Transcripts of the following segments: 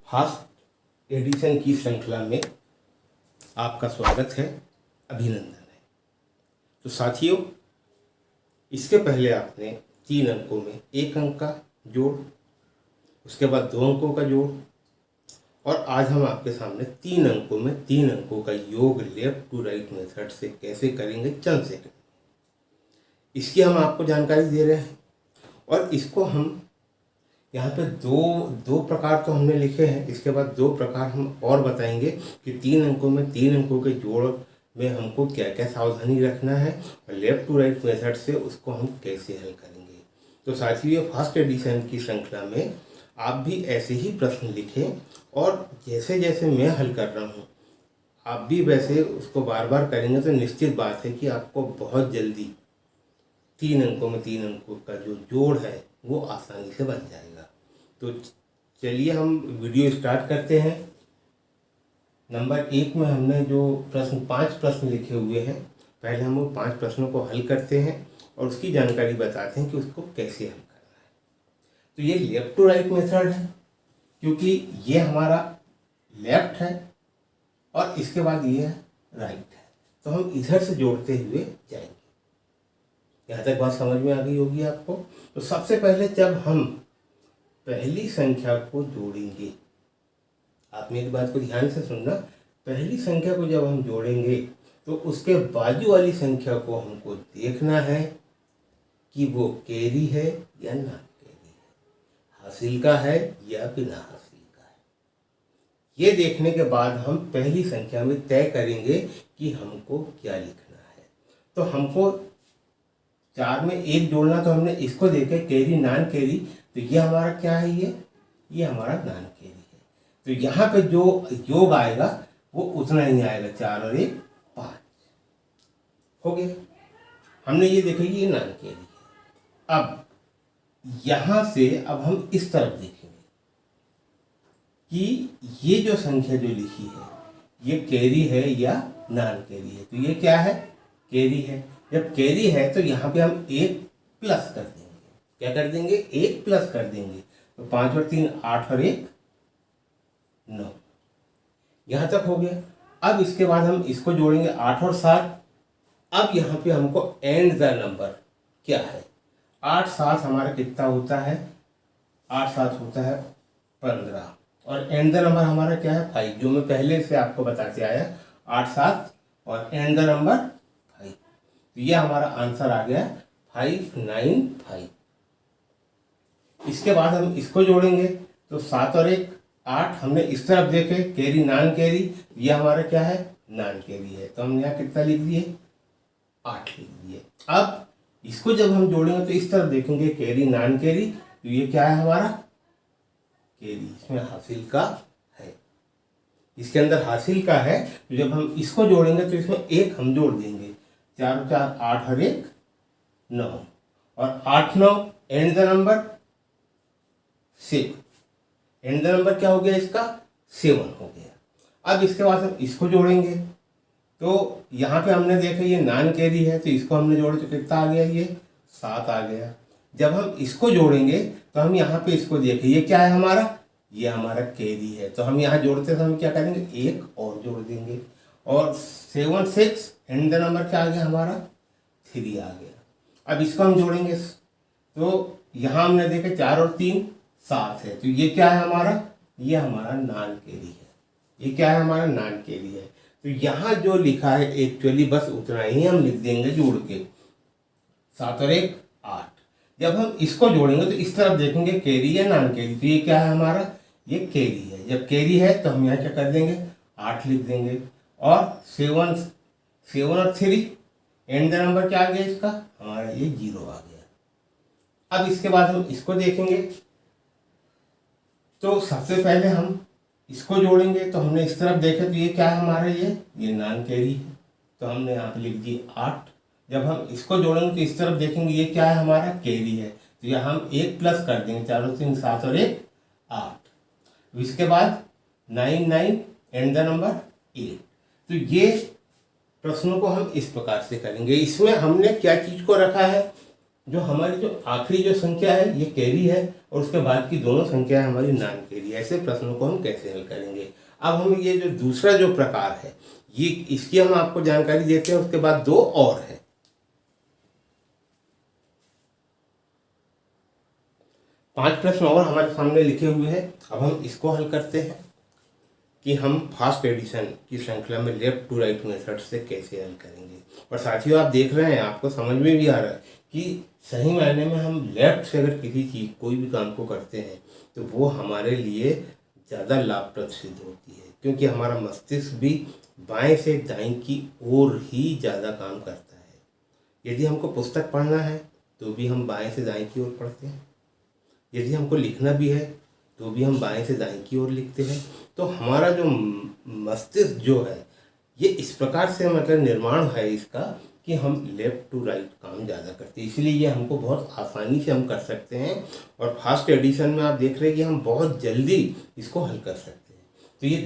Fast addition की श्रृंखला में आपका स्वागत है, अभिनंदन है। तो साथियों, इसके पहले आपने 3 अंकों में 1 अंक का जोड़, उसके बाद 2 अंकों का जोड़, और आज हम आपके सामने 3 अंकों में 3 अंकों का योग लेफ्ट टू राइट मेथड से कैसे करेंगे चंद सेकंड, इसकी हम आपको जानकारी दे रहे हैं। और इसको हम यहाँ पे दो प्रकार तो हमने लिखे हैं, इसके बाद 2 प्रकार हम और बताएंगे कि 3 अंकों में 3 अंकों के जोड़ में हमको क्या क्या सावधानी रखना है और लेफ्ट टू राइट मेथड से उसको हम कैसे हल करेंगे। तो साथियों, फर्स्ट एडिशन की श्रृंखला में आप भी ऐसे ही प्रश्न लिखें और जैसे जैसे मैं हल कर रहा हूँ आप भी वैसे उसको बार बार करेंगे तो निश्चित बात है कि आपको बहुत जल्दी 3 अंकों में 3 अंकों का जो जोड़ है वो आसानी से बन जाएगा। तो चलिए हम वीडियो स्टार्ट करते हैं। नंबर 1 में हमने जो 5 प्रश्न लिखे हुए हैं, पहले हम वो 5 प्रश्नों को हल करते हैं और उसकी जानकारी बताते हैं कि उसको कैसे हल करना है। तो ये लेफ्ट टू राइट मेथड है क्योंकि ये हमारा लेफ्ट है और इसके बाद ये राइट है, तो हम इधर से जोड़ते हुए जाएंगे। यहाँ तक बात समझ में आ गई होगी आपको। तो सबसे पहले जब हम पहली संख्या को जोड़ेंगे, आप मेरी बात को ध्यान से सुनना, पहली संख्या को जब हम जोड़ेंगे तो उसके बाजू वाली संख्या को हमको देखना है कि वो कैरी है या ना कैरी है, हासिल का है या बिना हासिल का है। ये देखने के बाद हम पहली संख्या में तय करेंगे कि हमको क्या लिखना है। तो हमको 4 में 1 जोड़ना, तो हमने इसको देखे कैरी नॉन कैरी, तो ये हमारा क्या है, ये हमारा नॉन कैरी है। तो यहाँ पे जो योग आएगा वो उतना ही आएगा, 4 और 1 5 हो गया। हमने ये देखा ये नॉन कैरी है। अब यहाँ से अब हम इस तरफ देखेंगे कि ये जो संख्या जो लिखी है ये कैरी है या नॉन कैरी है। तो ये क्या है, कैरी है। जब कैरी है तो यहाँ पे हम 1 प्लस कर देंगे। क्या कर देंगे, 1 प्लस कर देंगे। तो 5 और 3 8 और 1 9, यहाँ तक हो गया। अब इसके बाद हम इसको जोड़ेंगे 8 और 7। अब यहाँ पे हमको एंड द नंबर क्या है, 8 7 हमारा कितना होता है, 8 7 होता है 15, और एंड द नंबर हमारा क्या है 5, जो मैं पहले से आपको बताते आया, 8 7 और एंड द नंबर 5। तो ये हमारा आंसर आ गया 595। इसके बाद हम इसको जोड़ेंगे तो 7 और 1 8, हमने इस तरफ देखे कैरी नॉन कैरी, ये हमारा क्या है, नॉन कैरी है। तो हम यहाँ कितना लिख दिए, 8 लिख दिए। अब इसको जब हम जोड़ेंगे तो इस तरफ देखेंगे कैरी नॉन कैरी, तो ये क्या है हमारा कैरी, इसमें हासिल का है, इसके अंदर हासिल का है। तो जब हम इसको जोड़ेंगे तो इसमें 1 हम जोड़ देंगे, 4 और 4 8 और 1 9, और 8 9 and the number 7, and the number क्या हो गया इसका 7 हो गया। अब इसके बाद हम इसको जोड़ेंगे तो यहाँ पे हमने देखा ये नॉन कैरी है, तो इसको हमने जोड़े तो कितना आ गया, ये 7 आ गया। जब हम इसको जोड़ेंगे तो हम यहाँ पे इसको देखें, ये क्या है हमारा, ये हमारा कैरी है। तो हम यहाँ जोड़ते तो हम क्या करेंगे, 1 और जोड़ देंगे, और 7 6 एंड द नंबर क्या आ गया हमारा 3 आ गया। अब इसको हम जोड़ेंगे तो यहाँ हमने देखा 4 और 3 7 है, तो ये क्या है हमारा, ये हमारा नॉन कैरी है, ये क्या है हमारा नॉन कैरी है। तो यहाँ जो लिखा है एक्चुअली बस उतना ही हम लिख देंगे जोड़ के, 7 और 1 8। जब हम इसको जोड़ेंगे तो इस तरफ देखेंगे कैरी या नॉन कैरी, तो ये क्या है हमारा, ये कैरी है। जब कैरी है तो हम यहाँ क्या कर देंगे 8 लिख देंगे, और 7 और 3 एंड द नंबर क्या आ गया इसका हमारा, ये 0 आ गया। अब इसके बाद हम इसको देखेंगे तो सबसे पहले हम इसको जोड़ेंगे, तो हमने इस तरफ देखे तो ये क्या है हमारा, ये नॉन कैरी है, तो हमने यहाँ पे लिख दिए 8। जब हम इसको जोड़ेंगे तो इस तरफ देखेंगे ये क्या है हमारा कैरी है, तो यहाँ हम 1 प्लस कर देंगे, 4 और 3 7 और 1 8। इसके बाद 9 9 एंड द नंबर 8। तो ये प्रश्नों को हम इस प्रकार से करेंगे। इसमें हमने क्या चीज को रखा है, जो हमारी जो आखिरी जो संख्या है ये कैरी है और उसके बाद की दोनों संख्या है हमारी नॉन कैरी। ऐसे प्रश्नों को हम कैसे हल करेंगे। अब हम ये जो दूसरा जो प्रकार है ये इसकी हम आपको जानकारी देते हैं। उसके बाद दो और है। पांच प्रश्न और हमारे सामने लिखे हुए हैं। अब हम इसको हल करते हैं कि हम फास्ट एडिशन की श्रृंखला में लेफ्ट टू राइट मेथड से कैसे हल करेंगे। और साथियों आप देख रहे हैं, आपको समझ में भी आ रहा है कि सही मायने में हम लेफ्ट से अगर किसी चीज़ कोई भी काम को करते हैं तो वो हमारे लिए ज़्यादा लाभप्रद सिद्ध होती है, क्योंकि हमारा मस्तिष्क भी बाएं से दाएं की ओर ही ज़्यादा काम करता है। यदि हमको पुस्तक पढ़ना है तो भी हम बाएं से दाएं की ओर पढ़ते हैं, यदि हमको लिखना भी है तो भी हम बाएं से दाएं की ओर लिखते हैं। तो हमारा जो मस्तिष्क जो है ये इस प्रकार से मतलब निर्माण है इसका कि हम लेफ्ट टू राइट काम ज़्यादा करते हैं, इसलिए ये हमको बहुत आसानी से हम कर सकते हैं। और फास्ट एडिशन में आप देख रहे हैं कि हम बहुत जल्दी इसको हल कर सकते हैं। तो ये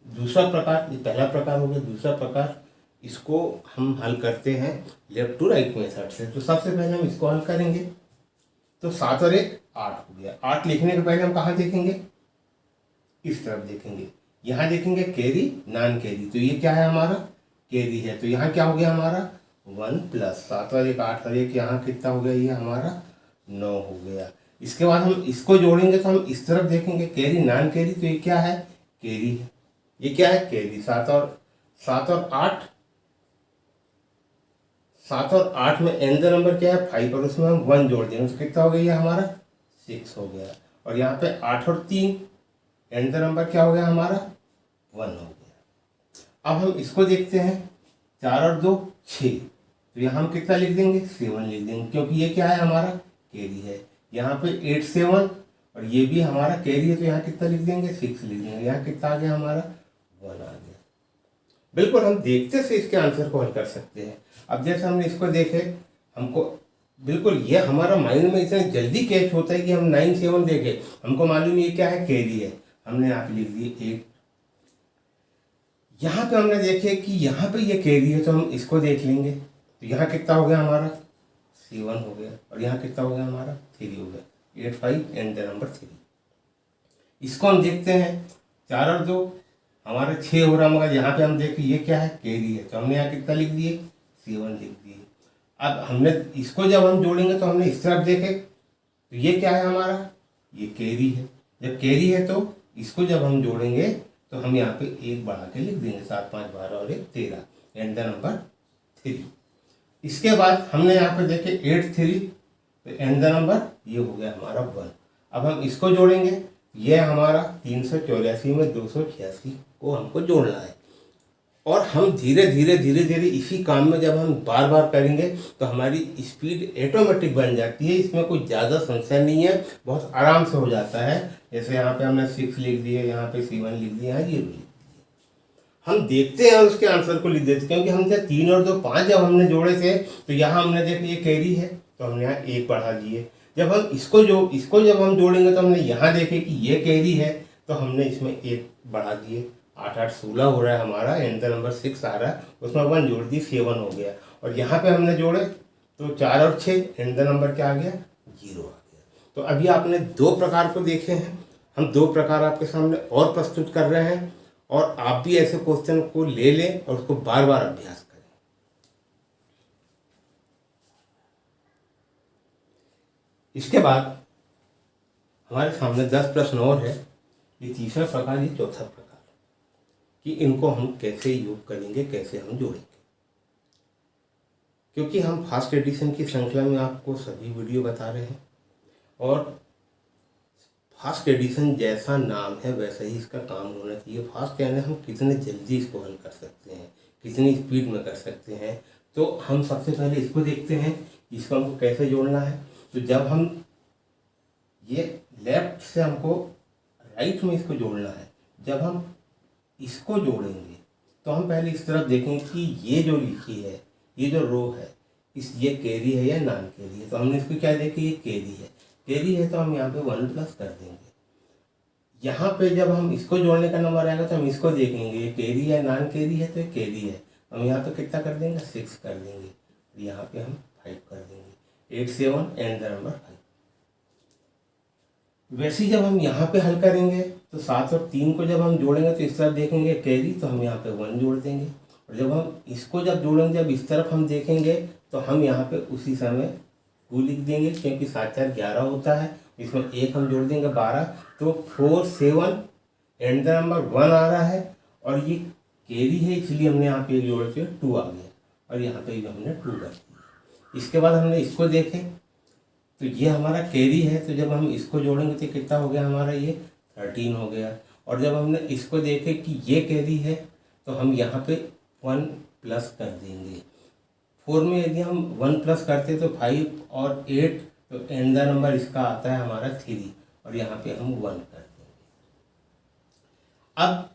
दूसरा प्रकार, ये पहला प्रकार हो गया। दूसरा प्रकार इसको हम हल करते हैं लेफ्ट टू राइट मेथड से। तो सबसे पहले हम इसको हल करेंगे। तो 7 और 1 8 हो गया। 8 लिखने के पहले हम कहाँ देखेंगे, इस तरफ देखेंगे। यहाँ देखेंगे कैरी नॉन कैरी, तो ये क्या है हमारा कैरी है। तो यहाँ क्या हो गया हमारा 1 प्लस 7 और 1 8 और 1 यहाँ कितना हो गया, ये हमारा 9 हो गया। इसके बाद हम इसको जोड़ेंगे तो हम इस तरफ देखेंगे कैरी नॉन कैरी, तो ये क्या है कैरी है। ये क्या है कैरी। 7 और 8 में एंड नंबर क्या है 5 और उसमें हम 1 जोड़ देंगे तो कितना हो गया, ये हमारा 6 हो गया। और यहाँ पे 8 और 3 एंड नंबर क्या हो गया हमारा 1 हो गया। अब हम इसको देखते हैं 4 और 2 6, तो यहाँ हम कितना लिख देंगे 7 लिख देंगे, क्योंकि ये क्या है हमारा कैरी है। यहाँ पे 8 7 और ये भी हमारा कैरी है, तो यहाँ कितना लिख देंगे 6 लिख देंगे। यहाँ कितना आ गया हमारा 1 आ गया। बिल्कुल हम देखते से इसके आंसर को हल कर सकते हैं। अब जैसे हमने इसको देखे, हमको बिल्कुल ये हमारा माइंड में इतना जल्दी कैच होता है कि हम 9 7 देखे, हमको मालूम ये क्या है कैरी है, हमने यहाँ पे लिख दिए 8। यहाँ पे हमने देखे कि यहाँ पे ये कैरी है तो हम इसको देख लेंगे। तो यहाँ कितना हो गया हमारा 7 हो गया और यहाँ कितना हो गया हमारा 3 हो गया। 8 5 एंड द नंबर 3। इसको हम देखते हैं 4 और 2 हमारे 6 हो रहा, मगर यहाँ पे हम देखें ये क्या है कैरी है, तो हमने यहाँ कितना लिख दिए 7 लिख दिए। अब हमने इसको जब हम जोड़ेंगे तो हमने इस तरफ देखे तो ये क्या है हमारा ये कैरी है। जब कैरी है तो इसको जब हम जोड़ेंगे तो हम यहाँ पे 1 बढ़ा के लिख देंगे। 7 5 12 और 1 13 एंड द नंबर 3। इसके बाद हमने यहाँ पे देखे 8 3, तो एंड द नंबर ये हो गया हमारा 1। अब हम इसको जोड़ेंगे, ये हमारा 384 में 286 को हमको जोड़ना है। और हम धीरे धीरे इसी काम में जब हम बार बार करेंगे तो हमारी स्पीड ऑटोमेटिक बन जाती है। इसमें कोई ज़्यादा समस्या नहीं है, बहुत आराम से हो जाता है। जैसे यहाँ पे हमने 6 लिख दिए, यहाँ पे 7 लिख दिए, यहाँ 0 लिख दिए। हम देखते हैं और उसके आंसर को लिख देते, क्योंकि हम जब 3 और 2 5 जब हमने जोड़े थे तो यहाँ हमने देखा ये कैरी है तो हमने यहाँ 1 बढ़ा दिए। जब हम इसको जब हम जोड़ेंगे तो हमने यहाँ देखे कि ये कैरी है तो हमने इसमें 1 बढ़ा दिए। 8 8 16 हो रहा है हमारा, एंड द नंबर 6 आ रहा है, उसमें 1 जोड़ दी 7 हो गया। और यहाँ पे हमने जोड़े तो 4 और 6 एंड द नंबर क्या आ गया 0 आ गया। तो अभी आपने 2 प्रकार को देखे हैं, हम 2 प्रकार आपके सामने और प्रस्तुत कर रहे हैं। और आप भी ऐसे क्वेश्चन को ले लें और उसको बार बार अभ्यास करें। इसके बाद हमारे सामने 10 प्रश्न और है। ये तीसरा प्रकार, ये चौथा प्रकार कि इनको हम कैसे योग करेंगे, कैसे हम जोड़ेंगे। क्योंकि हम फास्ट एडिशन की श्रृंखला में आपको सभी वीडियो बता रहे हैं और फास्ट एडिशन जैसा नाम है वैसा ही इसका काम होना चाहिए। फास्ट यानी हम कितने जल्दी इसको हल कर सकते हैं, कितनी स्पीड में कर सकते हैं। तो हम सबसे पहले इसको देखते हैं इसको हमको कैसे जोड़ना है। तो जब हम ये लेफ्ट से हमको राइट में इसको जोड़ना है, जब हम इसको जोड़ेंगे तो हम पहले इस तरफ देखेंगे कि ये जो लिखी है, ये जो रो है, ये कैरी है या नॉन कैरी है। तो हमने इसको क्या देखा, ये कैरी है। कैरी है तो हम यहाँ पे 1 प्लस कर देंगे। यहाँ पे जब हम इसको जोड़ने का नंबर आएगा तो हम इसको देखेंगे ये कैरी है नॉन कैरी है, तो ये कैरी है। हम यहाँ पे कितना कर देंगे 6 कर देंगे, यहाँ पे हम 5 कर देंगे। 87 एंड द नंबर 5। वैसे ही जब हम यहाँ पे हल करेंगे तो 7 और 3 को जब हम जोड़ेंगे तो इस तरफ देखेंगे कैरी, तो हम यहाँ पे 1 जोड़ देंगे। और जब हम इसको जब जोड़ेंगे, जब इस तरफ हम देखेंगे तो हम यहाँ पे उसी समय 2 लिख देंगे, क्योंकि 7 4 11 होता है। इसमें 1 हम जोड़ देंगे 12, तो 4 7 एंड द नंबर 1 आ रहा है। और ये कैरी है, इसलिए हमने यहाँ पे जोड़ के 2 आ गया, और यहाँ पे भी हमने 2 कर दिया। इसके बाद हमने इसको देखे तो ये हमारा कैरी है, तो जब हम इसको जोड़ेंगे तो कितना हो गया हमारा, ये 13 हो गया। और जब हमने इसको देखे कि ये कैरी है तो हम यहाँ पे 1 प्लस कर देंगे। 4 में यदि हम 1 प्लस करते तो 5 और 8, तो एंड द नंबर इसका आता है हमारा 3, और यहाँ पे हम 1 कर देंगे। अब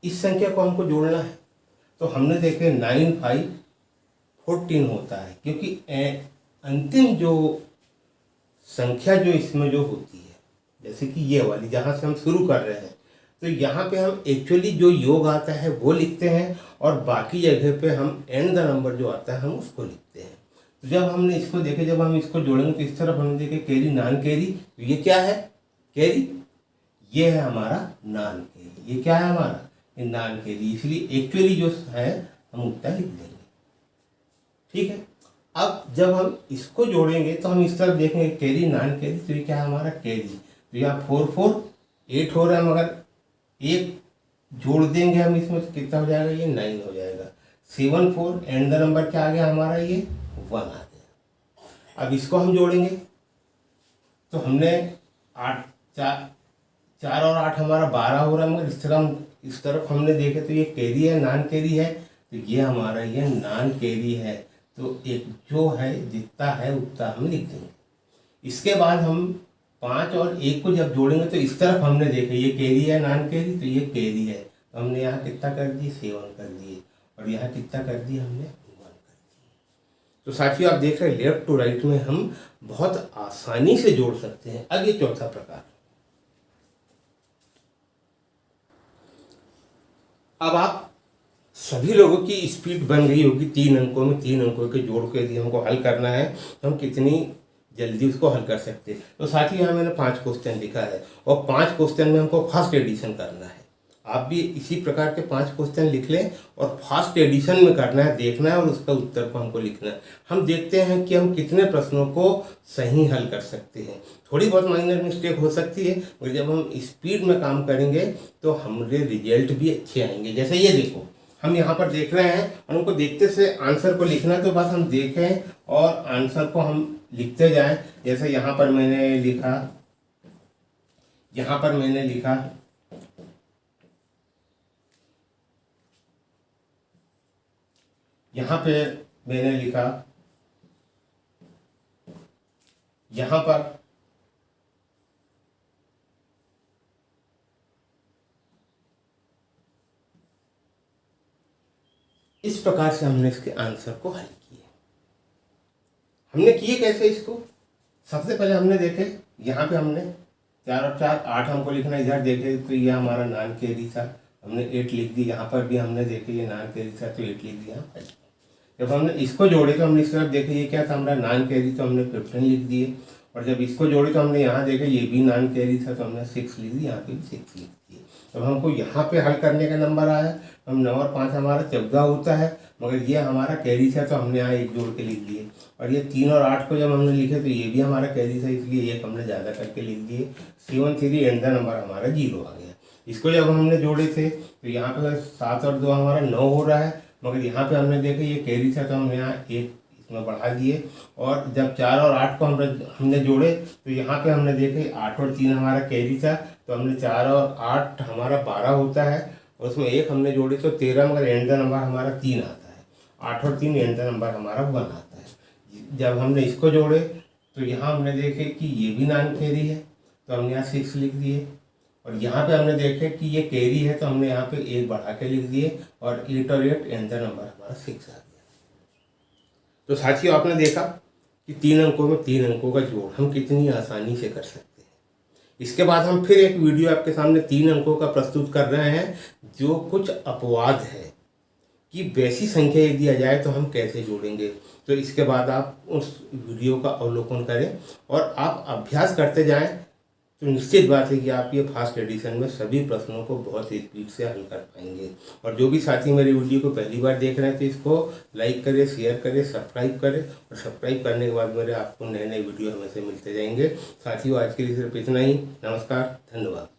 इस संख्या को हमको जोड़ना है, तो हमने देखे 9 5 14 होता है, क्योंकि अंतिम जो संख्या जो इसमें जो होती है, जैसे कि ये वाली जहाँ से हम शुरू कर रहे हैं, तो यहाँ पे हम एक्चुअली जो योग आता है वो लिखते हैं, और बाकी जगह पे हम एंड द नंबर जो आता है हम उसको लिखते हैं। तो जब हमने इसको देखे, जब हम इसको जोड़ेंगे तो इस तरफ हमने देखे कैरी नॉन कैरी, तो ये क्या है कैरी, ये है हमारा नॉन कैरी। ये क्या है हमारा, ये नॉन कैरी, इसलिए एक्चुअली जो है हम उतना लिख देंगे। ठीक है। अब जब हम इसको जोड़ेंगे तो हम इस तरफ देखेंगे कैरी नॉन कैरी, तो ये क्या है हमारा कैरी। तो यहाँ 4 4 8 हो रहा है, मगर 1 जोड़ देंगे हम इसमें तो कितना हो जाएगा, ये 9 हो जाएगा। 7 4 एंड द नंबर क्या आ गया हमारा, ये 1 आ गया। अब इसको हम जोड़ेंगे तो हमने 8 4 और 8 हमारा 12 हो रहा है, मगर इस तरफ हमने देखे तो ये कैरी है नॉन कैरी है, तो ये हमारा ये नॉन कैरी है, तो एक जो है जितना है उतना हम लिख देंगे। इसके बाद हम 5 और 1 को जब जोड़ेंगे तो इस तरफ हमने देखे ये कैरी है नॉन कैरी, तो ये कैरी है, तो हमने यहाँ कितना कर दिए 7 कर दिए, और यहाँ कितना कर दिया हमने 1 कर दिए। तो साथियों आप देख रहे हैं लेफ्ट टू राइट में हम बहुत आसानी से जोड़ सकते हैं। अब ये चौथा प्रकार, अब आप सभी लोगों की स्पीड बन गई होगी 3 अंकों में, 3 अंकों के जोड़ के यदि हमको हल करना है तो हम कितनी जल्दी उसको हल कर सकते हैं। तो साथ ही यहाँ मैंने 5 क्वेश्चन लिखा है, और 5 क्वेश्चन में हमको फर्स्ट एडिशन करना है। आप भी इसी प्रकार के 5 क्वेश्चन लिख लें, और फर्स्ट एडिशन में करना है, देखना है और उसका उत्तर को हमको लिखना है। हम देखते हैं कि हम कितने प्रश्नों को सही हल कर सकते हैं। थोड़ी बहुत माइनर मिस्टेक हो सकती है, मगर जब हम स्पीड में काम करेंगे तो हमारे रिजल्ट भी अच्छे आएंगे। जैसे ये देखो, हम यहाँ पर देख रहे हैं और हमको देखते से आंसर को लिखना है, तो बस हम देखें और आंसर को हम लिखते जाएं। जैसे यहाँ पर मैंने लिखा, यहाँ पर मैंने लिखा यहाँ पे मैंने लिखा, यहाँ पर इस प्रकार से हमने इसके आंसर को हल किए। हमने किए कैसे इसको, सबसे पहले हमने देखे यहाँ पे हमने 4 और 4 8 हमको लिखना, इधर देखे तो ये हमारा नॉन कैरी था, हमने 8 लिख दी। यहाँ पर भी हमने देखे ये नॉन कैरी था तो 8 लिख दिया। जब हमने इसको जोड़े तो हमने इस तरफ देखे ये क्या था हमारा नॉन कैरी, तो हमने 15 लिख दिए। और जब इसको जोड़े तो हमने यहाँ देखे ये भी नॉन कैरी था, तो हमने 6 लिख दिया, यहाँ पे भी 6 लिख दिए। जब हमको यहाँ पे हल करने का नंबर आया, हम 9 और 5 हमारा 14 होता है, मगर ये हमारा कैरी था तो हमने यहाँ 1 जोड़ के लिख दिए। और ये 3 और 8 को जब हमने लिखे तो ये भी हमारा कैरी था, इसलिए 1 हमने ज़्यादा करके लिख दिए। 7 3 एंड द नंबर हमारा 0 आ गया। इसको जब हमने जोड़े थे तो यहाँ पे 7 और 2 हमारा 9 हो रहा है, मगर यहाँ पे हमने देखा ये कैरी था तो हमने यहाँ 1 इसमें बढ़ा दिए। और जब 4 और 8 को हमने जोड़े तो यहाँ पे हमने देखे 8 और 3 हमारा कैरी था, तो हमने 4 और 8 हमारा 12 होता है, और उसमें 1 हमने जोड़े तो 13, मगर एंड द नंबर हमारा 3 आता है। 8 और 3 एंड द नंबर हमारा 1 आता है। जब हमने इसको जोड़े तो यहाँ हमने देखे कि ये भी नॉन कैरी है, तो हमने यहाँ 6 लिख दिए। और यहाँ पे हमने देखे कि ये कैरी है, तो हमने यहाँ पे 1 बढ़ा के लिख दिए, और 8 और 8 एंड द नंबर हमारा 6 आ गया। तो साथियों आपने देखा कि 3 अंकों में 3 अंकों का जोड़ हम कितनी आसानी से कर सकते हैं। इसके बाद हम फिर एक वीडियो आपके सामने 3 अंकों का प्रस्तुत कर रहे हैं, जो कुछ अपवाद है कि वैसी संख्या यदि आ जाए तो हम कैसे जोड़ेंगे। तो इसके बाद आप उस वीडियो का अवलोकन करें और आप अभ्यास करते जाएं, तो निश्चित बात है कि आप ये फास्ट एडिशन में सभी प्रश्नों को बहुत स्पीड से हल कर पाएंगे। और जो भी साथी मेरे वीडियो को पहली बार देख रहे हैं तो इसको लाइक करें, शेयर करें, सब्सक्राइब करें, और सब्सक्राइब करने के बाद मेरे आपको नए नए वीडियो हमेशा मिलते जाएंगे। साथियों, आज के लिए सिर्फ इतना ही। नमस्कार, धन्यवाद।